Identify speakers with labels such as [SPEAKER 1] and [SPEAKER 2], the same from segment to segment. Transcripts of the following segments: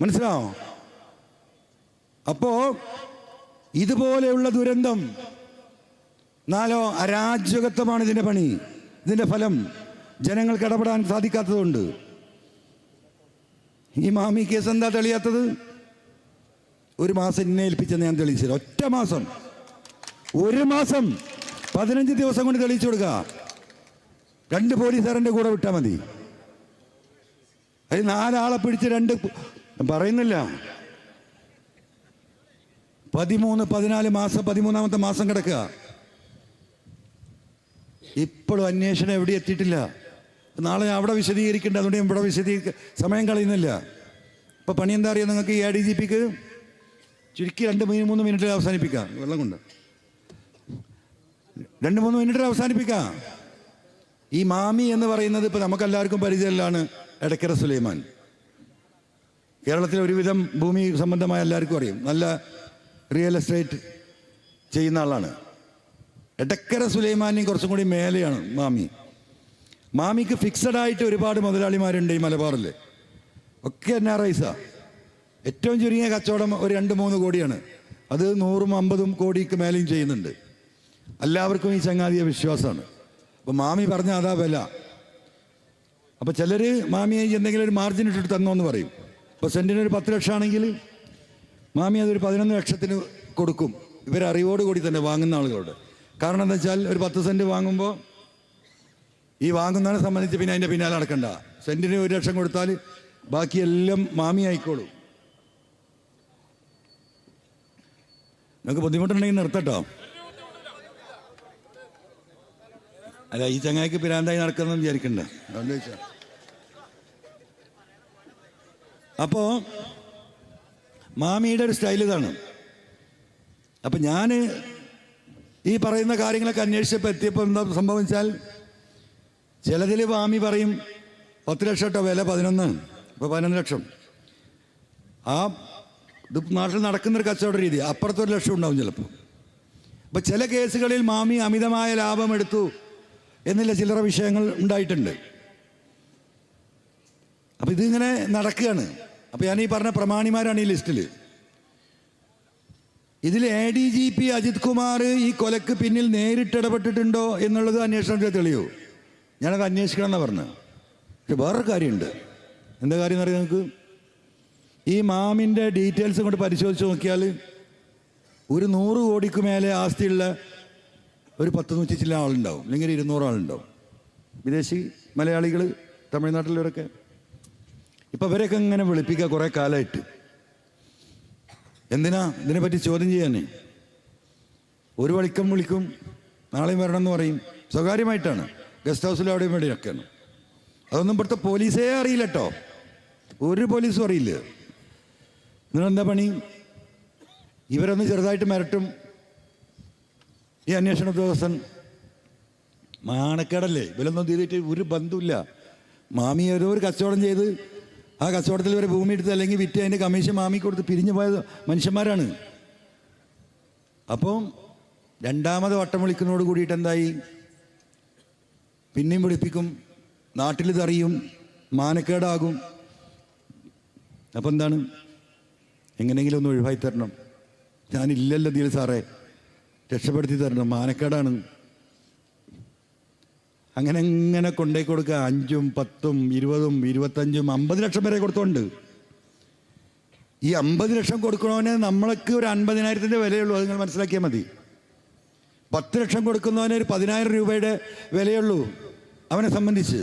[SPEAKER 1] മനസ്സിലാവോ? അപ്പോ ഇതുപോലെയുള്ള ദുരന്തം, നാലോ അരാജകത്വമാണ് ഇതിൻ്റെ പണി. ഇതിൻ്റെ ഫലം ജനങ്ങൾക്ക് ഇടപെടാൻ സാധിക്കാത്തതുകൊണ്ട്. ഈ മാമി കേസ് എന്താ തെളിയാത്തത്? 1 മാസം എന്നെ ഏൽപ്പിച്ചെന്ന് ഞാൻ തെളിയിച്ചത്. ഒറ്റ മാസം, 1 മാസം 15 ദിവസം കൊണ്ട് തെളിയിച്ചു കൊടുക്കുക. 2 പോലീസുകാരൻ്റെ കൂടെ വിട്ടാൽ മതി. അത് 4 ആളെ പിടിച്ച് 2 പറയുന്നില്ല, 13, 14 മാസം, 13ാമത്തെ മാസം കിടക്കുക. ഇപ്പോഴും അന്വേഷണം എവിടെ എത്തിയിട്ടില്ല. നാളെ അവിടെ വിശദീകരിക്കേണ്ട, അതുകൊണ്ട് ഇവിടെ സമയം കളയുന്നില്ല. ഇപ്പം പണി എന്താ അറിയാം നിങ്ങൾക്ക്? ഈ ADGPക്ക് ചുരുക്കി 2-3 മിനിറ്റിൽ അവസാനിപ്പിക്കാം. വെള്ളം കൊണ്ട് 2-3 മിനിറ്റിൽ അവസാനിപ്പിക്കാം. ഈ മാമി എന്ന് പറയുന്നത് ഇപ്പം നമുക്കെല്ലാവർക്കും പരിചയമില്ലാണ് എടക്കര സുലൈമാൻ. കേരളത്തിലെ ഒരുവിധം ഭൂമി സംബന്ധമായ എല്ലാവർക്കും അറിയും. നല്ല റിയൽ എസ്റ്റേറ്റ് ചെയ്യുന്ന ആളാണ്. എടക്കര സുലൈമാനും കുറച്ചും കൂടി മേലെയാണ് മാമി. മാമിക്ക് ഫിക്സഡ് ആയിട്ട് ഒരുപാട് മുതലാളിമാരുണ്ട് ഈ മലബാറിൽ. ഒക്കെ NRIs. ഏറ്റവും ചുരുങ്ങിയ കച്ചവടം ഒരു 2-3 കോടിയാണ്. അത് 100-50 കോടിക്ക് മേലെയും ചെയ്യുന്നുണ്ട്. എല്ലാവർക്കും ഈ ചങ്ങാതിയെ വിശ്വാസമാണ്. അപ്പോൾ മാമി പറഞ്ഞ അതാ വില. അപ്പോൾ ചിലർ മാമിയെ എന്തെങ്കിലും ഒരു മാർജിൻ ഇട്ടിട്ട് തന്നോന്ന് പറയും. ഇപ്പോൾ സെൻറ്റിന് ഒരു 10 ലക്ഷം ആണെങ്കിൽ മാമി അതൊരു 11 ലക്ഷത്തിന് കൊടുക്കും. ഇവരറിവോട് കൂടി തന്നെ വാങ്ങുന്ന ആളുകളോട്. കാരണം എന്താ വെച്ചാൽ ഒരു 10 സെൻറ്റ് വാങ്ങുമ്പോൾ ഈ വാങ്ങുന്നതിനെ സംബന്ധിച്ച് പിന്നെ അതിൻ്റെ പിന്നാലെ നടക്കണ്ട. സെൻറ്റിന് 1 ലക്ഷം കൊടുത്താൽ ബാക്കിയെല്ലാം മാമി ആയിക്കോളും. നിങ്ങൾക്ക് ബുദ്ധിമുട്ടുണ്ടെങ്കിൽ നിർത്തട്ടോ. അല്ല, ഈ ചങ്ങായിക്ക് പിരാന്തായി നടക്കുന്നതെന്ന് വിചാരിക്കണ്ട. അതുകൊണ്ട് ചോദിച്ചാൽ അപ്പോൾ മാമിയുടെ ഒരു സ്റ്റൈൽ ഇതാണ്. അപ്പം ഞാൻ ഈ പറയുന്ന കാര്യങ്ങളൊക്കെ അന്വേഷിച്ചപ്പോൾ എത്തിയപ്പോൾ എന്താ സംഭവിച്ചാൽ, ചിലതിൽ മാമി പറയും 10 ലക്ഷം കേട്ടോ വില, 11, ഇപ്പോൾ 11 ലക്ഷം. ഇത് നാട്ടിൽ നടക്കുന്നൊരു കച്ചവട രീതി. അപ്പുറത്ത് 1 ലക്ഷം ഉണ്ടാവും ചിലപ്പോൾ. അപ്പോൾ ചില കേസുകളിൽ മാമി അമിതമായ ലാഭം എടുത്തു എന്നുള്ള ചില്ലറ വിഷയങ്ങൾ ഉണ്ടായിട്ടുണ്ട്. അപ്പം ഇതിങ്ങനെ നടക്കുകയാണ്. അപ്പോൾ ഞാൻ ഈ പറഞ്ഞ പ്രമാണിമാരാണ് ഈ ലിസ്റ്റിൽ. ഇതിൽ ADGP അജിത് കുമാർ ഈ കൊലക്ക് പിന്നിൽ നേരിട്ട് ഇടപെട്ടിട്ടുണ്ടോ എന്നുള്ളത് അന്വേഷണത്തിൽ തെളിയോ? ഞാനത് അന്വേഷിക്കണം എന്നാണ് പറഞ്ഞത്. പക്ഷെ വേറൊരു കാര്യമുണ്ട്. എന്താ കാര്യം എന്നറിയാം നിങ്ങൾക്ക്? ഈ മാമിൻ്റെ ഡീറ്റെയിൽസ് കൊണ്ട് പരിശോധിച്ച് നോക്കിയാൽ ഒരു 100 കോടിക്ക് മേലെ ആസ്തിയുള്ള ഒരു 10-100 ചില ആളുണ്ടാവും, അല്ലെങ്കിൽ 200 ആളുണ്ടാവും. വിദേശി മലയാളികൾ, തമിഴ്നാട്ടിലവരൊക്കെ. ഇപ്പം ഇവരൊക്കെ ഇങ്ങനെ വിളിപ്പിക്കുക കുറേ കാലമായിട്ട്. എന്തിനാ? ഇതിനെപ്പറ്റി ചോദ്യം ചെയ്യാനേ. ഒരു വിളിക്കും, നാളെയും വരണം എന്ന് പറയും. സ്വകാര്യമായിട്ടാണ്, ഗസ്റ്റ് ഹൗസിലും അവിടെയും വേണ്ടിയൊക്കെയാണ്. അതൊന്നും ഇവിടുത്തെ പോലീസേ അറിയില്ല കേട്ടോ. ഒരു പോലീസും അറിയില്ല. നിങ്ങളെന്താ പണി? ഇവരൊന്ന് ചെറുതായിട്ട് മിരട്ടും. ഈ അന്വേഷണ ഉദ്യോഗസ്ഥൻ മാനക്കേടല്ലേ, ഇവരൊന്നും ചെയ്തിട്ട് ഒരു ബന്ധമില്ല. മാമി ഏതോ ഒരു കച്ചവടം ചെയ്ത് ആ കച്ചവടത്തിൽ ഇവരെ ഭൂമി എടുത്ത് അല്ലെങ്കിൽ വിറ്റ് അതിൻ്റെ കമ്മീഷൻ മാമി കൊടുത്ത് പിരിഞ്ഞു പോയ മനുഷ്യന്മാരാണ്. അപ്പം 2ാമത് വട്ടം വിളിക്കുന്നതോട് കൂടിയിട്ട് എന്തായി? പിന്നെയും വിളിപ്പിക്കും, നാട്ടിൽ ഇതറിയും, മാനക്കേടാകും. അപ്പം എന്താണ്? എങ്ങനെയെങ്കിലും ഒന്ന് ഒഴിവായി തരണം. ഞാനില്ലല്ലോ ഇതിൽ സാറേ, രക്ഷപ്പെടുത്തി തരണം, മാനക്കേടാണ്. അങ്ങനെ കൊണ്ടേ കൊടുക്കുക. 5ഉം 10ഉം 20ഉം 25ഉം 50 ലക്ഷം വരെ കൊടുത്തോണ്ട്. ഈ 50 ലക്ഷം കൊടുക്കണവന് നമ്മൾക്ക് ഒരു 50,000 വിലയുള്ളൂ. അത് നിങ്ങൾ മനസ്സിലാക്കിയാൽ മതി. 10 ലക്ഷം കൊടുക്കുന്നവന് ഒരു 10,000 രൂപയുടെ വിലയുള്ളൂ അവനെ സംബന്ധിച്ച്.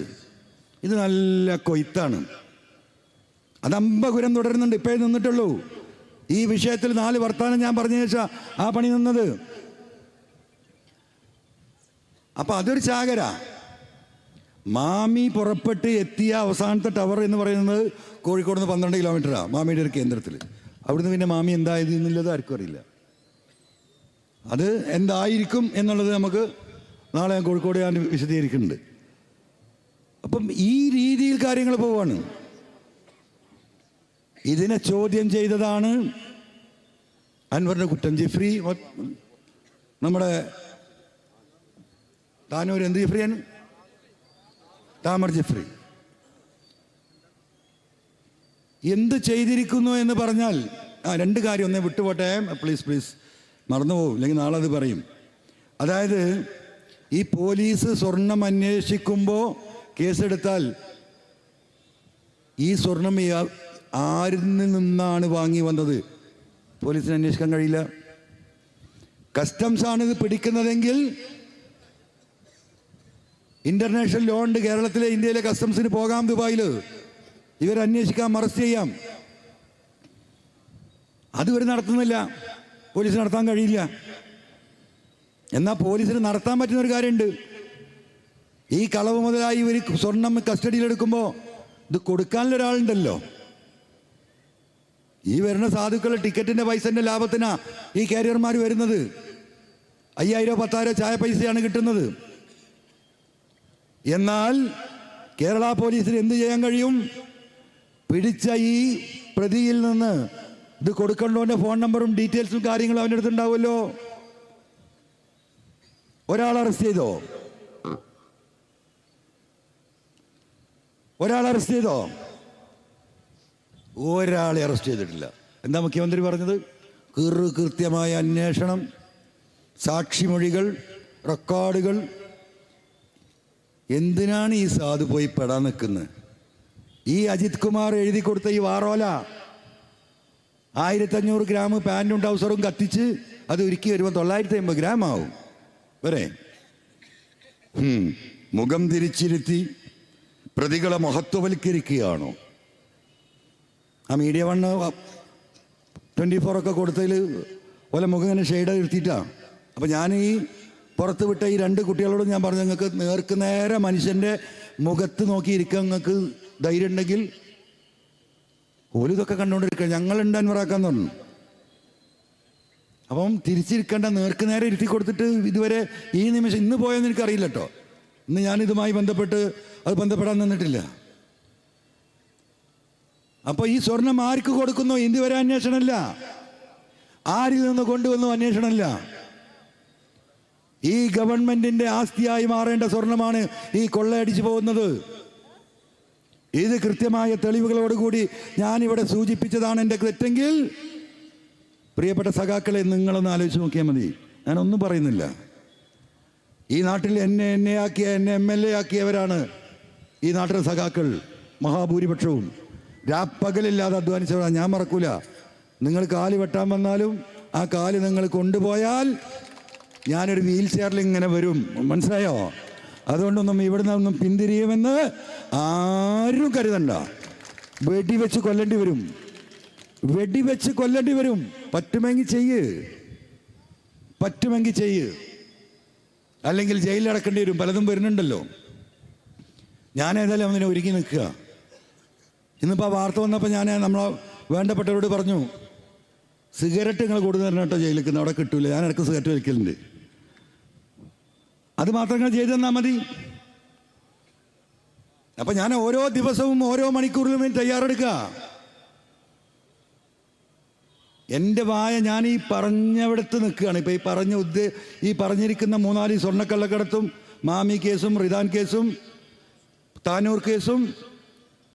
[SPEAKER 1] ഇത് നല്ല കൊയ്ത്താണ്. അത് അമ്പകുരം തുടരുന്നുണ്ട്. ഇപ്പോഴേ നിന്നിട്ടുള്ളൂ. ഈ വിഷയത്തിൽ 4 വർത്താനം ഞാൻ പറഞ്ഞു വെച്ചാൽ ആ പണി നിന്നത്. അപ്പം അതൊരു ചാകര. മാമി പുറപ്പെട്ട് എത്തിയ അവസാനത്തെ ടവർ എന്ന് പറയുന്നത് കോഴിക്കോട് നിന്ന് 12 കിലോമീറ്ററാണ് മാമിയുടെ ഒരു കേന്ദ്രത്തിൽ. അവിടുന്ന് പിന്നെ മാമി എന്തായത് എന്നുള്ളത് ആർക്കും അറിയില്ല. അത് എന്തായിരിക്കും എന്നുള്ളത് നമുക്ക് നാളെ ഞാൻ കോഴിക്കോട് ഞാൻ വിശദീകരിക്കുന്നുണ്ട്. അപ്പം ഈ രീതിയിൽ കാര്യങ്ങൾ പോവാണ്. ഇതിനെ ചോദ്യം ചെയ്തതാണ് അൻവറിൻ്റെ കുറ്റം. ജിഫ്രി, നമ്മുടെ താനൂർ എന്ത് ജിഫ്രിയാണ്? താമർ ജിഫ്രി. എന്ത് ചെയ്തിരിക്കുന്നു എന്ന് പറഞ്ഞാൽ രണ്ട് കാര്യം ഒന്നേ വിട്ടുപോട്ടെ, പ്ലീസ് മറന്നുപോകും, അല്ലെങ്കിൽ നാളെ അത് പറയും. അതായത് ഈ പോലീസ് സ്വർണം അന്വേഷിക്കുമ്പോൾ കേസെടുത്താൽ ഈ സ്വർണം ആരിൽ നിന്നാണ് വാങ്ങി വന്നത് പോലീസിന് അന്വേഷിക്കാൻ കഴിയില്ല. കസ്റ്റംസ് ആണ് ഇത് പിടിക്കുന്നതെങ്കിൽ ഇന്റർനാഷണൽ ലോ ഉണ്ട്. കേരളത്തിലെ ഇന്ത്യയിലെ കസ്റ്റംസിന് പോകാം, ദുബായിൽ ഇവരന്വേഷിക്കാം, അറസ്റ്റ് ചെയ്യാം. അതിവർ നടത്തുന്നില്ല, പോലീസ് നടത്താൻ കഴിയില്ല. എന്നാൽ പോലീസിന് നടത്താൻ പറ്റുന്നൊരു കാര്യമുണ്ട്. ഈ കളവ് മുതലായി ഇവർ സ്വർണം കസ്റ്റഡിയിലെടുക്കുമ്പോൾ ഇത് കൊടുക്കാനുള്ള ഒരാളുണ്ടല്ലോ. ഈ വരുന്ന സാധുക്കളുടെ ടിക്കറ്റിൻ്റെ പൈസൻ്റെ ലാഭത്തിനാ ഈ കാരിയർമാർ വരുന്നത്. 5000 10,000 ചായ പൈസയാണ് കിട്ടുന്നത്. എന്നാൽ കേരള പോലീസിന് എന്ത് ചെയ്യാൻ കഴിയും? പിടിച്ച ഈ പ്രതിയിൽ നിന്ന് ഇത് കൊടുക്കേണ്ടവൻ്റെ ഫോൺ നമ്പറും ഡീറ്റെയിൽസും കാര്യങ്ങളും അവൻ്റെ അടുത്തുണ്ടാവുമല്ലോ. ഒരാൾ അറസ്റ്റ് ചെയ്തോ? ഒരാളെ അറസ്റ്റ് ചെയ്തിട്ടില്ല. എന്താ മുഖ്യമന്ത്രി പറഞ്ഞത്? കൃത്യമായ അന്വേഷണം, സാക്ഷിമൊഴികൾ, റെക്കോർഡുകൾ. എന്തിനാണ് ഈ സാധു പോയി പെടാൻ നിൽക്കുന്നത്? ഈ അജിത് കുമാർ എഴുതി കൊടുത്ത ഈ വാറോല 1500 ഗ്രാം പാൻറ്റും ട്രൗസറും കത്തിച്ച് അത് ഉരുക്കി വരുമ്പോൾ 950 ഗ്രാം ആവും വരെ. മുഖം തിരിച്ചിരുത്തി പ്രതികളെ മഹത്വവൽക്കരിക്കുകയാണോ? ആ മീഡിയ 1 24 ഒക്കെ കൊടുത്തതിൽ ഓലെ മുഖം ഇങ്ങനെ ഷെയ്ഡ് ഇരുത്തിയിട്ടാണ്. അപ്പോൾ ഞാൻ ഈ പുറത്ത് വിട്ട ഈ 2 കുട്ടികളോടും ഞാൻ പറഞ്ഞു, നിങ്ങൾക്ക് നേർക്ക് നേരെ മനുഷ്യൻ്റെ മുഖത്ത് നോക്കിയിരിക്കുക, നിങ്ങൾക്ക് ധൈര്യം ഉണ്ടെങ്കിൽ ഓലിതൊക്കെ കണ്ടുകൊണ്ടിരിക്കുക, ഞങ്ങളുണ്ട് അൻവറാക്കാന്ന് പറഞ്ഞു. അപ്പം തിരിച്ചിരിക്കേണ്ട, നേർക്ക് നേരെ ഇരുത്തി കൊടുത്തിട്ട് ഇതുവരെ ഈ നിമിഷം ഇന്ന് പോയെന്ന് എനിക്കറിയില്ല കേട്ടോ. ഇന്ന് ഞാനിതുമായി ബന്ധപ്പെടാൻ നിന്നിട്ടില്ല. അപ്പോൾ ഈ സ്വർണം ആർക്ക് കൊടുക്കുന്നു ഇതുവരെ അന്വേഷണമില്ല. ആരിൽ നിന്ന് കൊണ്ടുവന്നു അന്വേഷണമില്ല. ഈ ഗവൺമെന്റിന്റെ ആസ്തിയായി മാറേണ്ട സ്വർണമാണ് ഈ കൊള്ളയടിച്ചു പോകുന്നത്. ഇത് കൃത്യമായ തെളിവുകളോടുകൂടി ഞാനിവിടെ സൂചിപ്പിച്ചതാണ്. എൻ്റെ തെറ്റെങ്കിൽ പ്രിയപ്പെട്ട സഖാക്കളെ നിങ്ങളൊന്ന് ആലോചിച്ച് നോക്കിയാൽ മതി. ഞാനൊന്നും പറയുന്നില്ല. ഈ നാട്ടിൽ എന്നെ MLA ആക്കിയവരാണ് ഈ നാട്ടിലെ സഖാക്കൾ മഹാഭൂരിപക്ഷവും. രാപ്പകലില്ലാതെ അധ്വാനിച്ചവരാണ്. ഞാൻ മറക്കൂല. നിങ്ങൾ കാല് വെട്ടാൻ വന്നാലും ആ കാല് നിങ്ങൾ കൊണ്ടുപോയാൽ ഞാനൊരു വീൽ ചെയറിൽ ഇങ്ങനെ വരും, മനസ്സിലായോ? അതുകൊണ്ടൊന്നും ഇവിടെ നിന്നൊന്നും പിന്തിരിയുമെന്ന് ആരും കരുതണ്ട. വെടിവെച്ച് കൊല്ലേണ്ടി വരും. പറ്റുമെങ്കിൽ ചെയ്യ്, അല്ലെങ്കിൽ ജയിലിൽ അടക്കേണ്ടി വരും. പലതും വരുന്നുണ്ടല്ലോ. ഞാനേതായാലും അതിനെ ഒരുങ്ങി നിൽക്കുക. ഇന്നിപ്പോൾ ആ വാർത്ത വന്നപ്പോൾ ഞാൻ നമ്മളെ വേണ്ടപ്പെട്ടവരോട് പറഞ്ഞു, സിഗരറ്റ് നിങ്ങൾ കൊടുത്തു തരണം കേട്ടോ, ജയിലിൽ നിൽക്കുന്ന അവിടെ കിട്ടൂല. ഞാൻ ഇടയ്ക്ക് സിഗരറ്റ് വലിക്കലുണ്ട്. അത് മാത്രം നിങ്ങൾ ചെയ്തു തന്നാൽ മതി. അപ്പം ഞാൻ ഓരോ ദിവസവും ഓരോ മണിക്കൂറിലും തയ്യാറെടുക്കുക. എൻ്റെ വായ ഞാൻ ഈ പറഞ്ഞവിടത്ത് നിൽക്കുകയാണ്. ഇപ്പം ഈ പറഞ്ഞിരിക്കുന്ന 3-4 സ്വർണ്ണക്കള്ളക്കടത്തും, മാമി കേസും, റിദാൻ കേസും, താനൂർ കേസും,